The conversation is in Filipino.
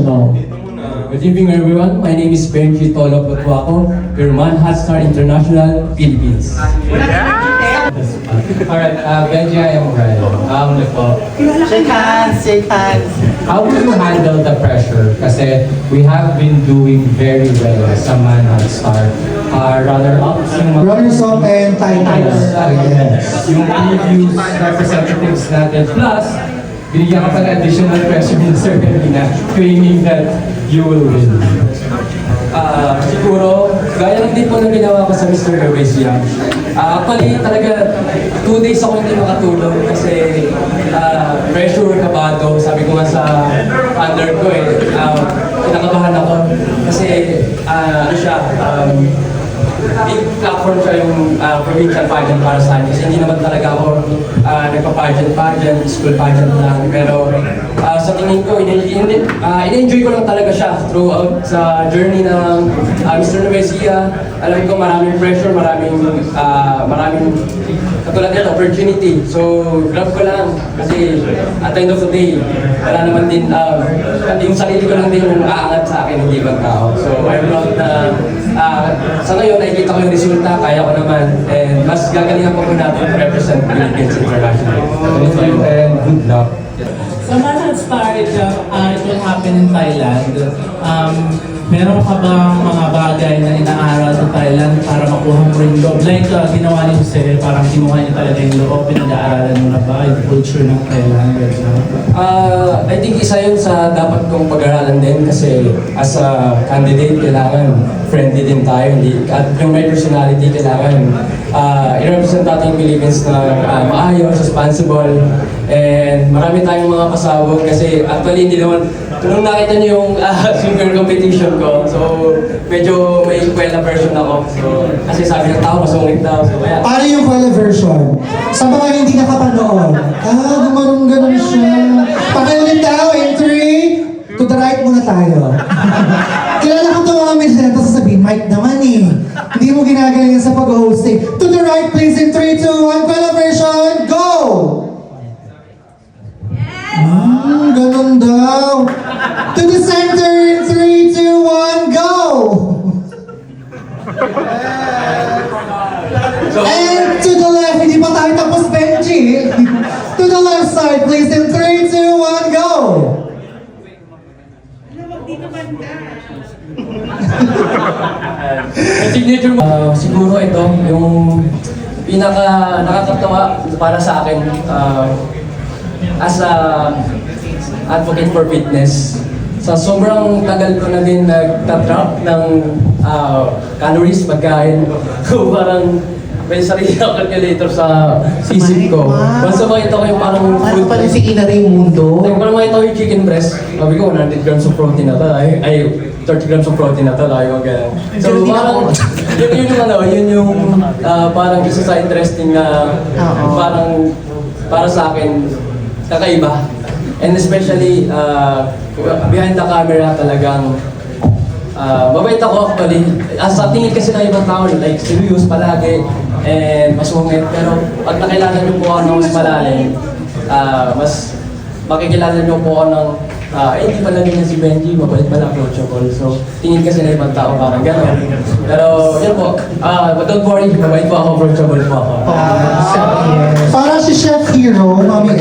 International. Good evening everyone, my name is Benji Tolo Potuaco, your man Hotstar International, Philippines. Alright, Benji, I am Brian. Shake hands, shake hands. How will you handle the pressure? Kasi we have been doing very well sa man Hotstar. Runner-ups yung mga... Runners-up and titles. Yung previous representatives natin. Plus, binigyan ka pa ng additional pressure ni Sir Benina, claiming that you will win. Siguro, gaya lang din po na ginawa ko sa Mr. Revesia. Actually, talaga, 2 days ako hindi makatulog kasi pressure, kabado. Sabi ko nga sa under ko kinakabahan ako. Kasi, big platform siya yung provincial pageant para sa akin. Kasi hindi naman talaga ako nagpa-pageant, school pageant lang. Pero sa tingin ko, in-enjoy ko lang talaga siya throughout sa journey ng Mr. Nuecia. Alam ko maraming pressure, maraming katulad nito, opportunity. So, grab ko lang. Kasi at the end of the day, wala naman din, yung sarili ko lang din yung aangat sa akin, hindi ibang tao. So, I'm proud na sa ngayon, nakikita ko yung resulta, kaya ko naman. And mas gagalingan ko natin to represent Philippines internationally. Thank you and good luck. Sa Man Hotstar, it will happen in Thailand. Meron ka bang mga bagay na inaaral sa Thailand para makuha mo rin loob? Like ginawa ni Jose, parang kinuha niya talaga yung loob, pinag-aaralan mo na ba yung culture ng Thailand? I think isa yun sa dapat kong pag-aralan din kasi as a candidate, kailangan friendly din tayo. At yung may personality, kailangan i-represent natin yung Philippines na maayos, responsible, and marami tayong mga pasabog kasi actually hindi naman, nung nakita niyo yung swinger competition ko, so medyo may kwela version ako. So, kasi sabi ng tao, masungit daw. So, kaya, Paano yung kwela version? Sa mga hindi nakapanood. Gumanong-ganon siya. Pakiulit daw, in 3, to the right muna tayo. Kilala ko itong mga minsan, tapos sasabihin, Mike naman eh. Hindi mo ginagaling sa pag-host eh. To the right please, in 3, 2, 1, kwela version, go! Ganun daw. To the center, in 3, 2, 1, go! And to the left, hindi pa tayo tapos, Benji. To the left side, please, in 3, 2, 1, go! signature mo. Siguro ito, yung pinaka nakakatawa para sa akin as a advocate for fitness. Sa sobrang tagal ko na din nagtatrap ng calories, pagkain. So parang may sarili akong calculator sa sisip ko. Once makita ko yung parang Parang pala si Ina Raimundo. Parang makita ko yung chicken breast, sabi ko 100 grams of protein na to. Ay 30 grams of protein na to. Tayo ganun. So parang yun yung parang isa sa interesting na parang para sa akin kakaiba. And especially behind the camera talagang mabait ako actually. Sa tingin kasi ng ibang tao, like serious palagi and masungit. Pero pag nakilala niyo po ako ng mas malalim, mas makikilala niyo po ako ng hindi pala ganyan si Benji, mabait pala, approachable. So tingin kasi ng ibang tao parang gano'n. Pero yun po, but don't worry, mabait po ako, approachable po ako. Parang si Chef Hero, Mami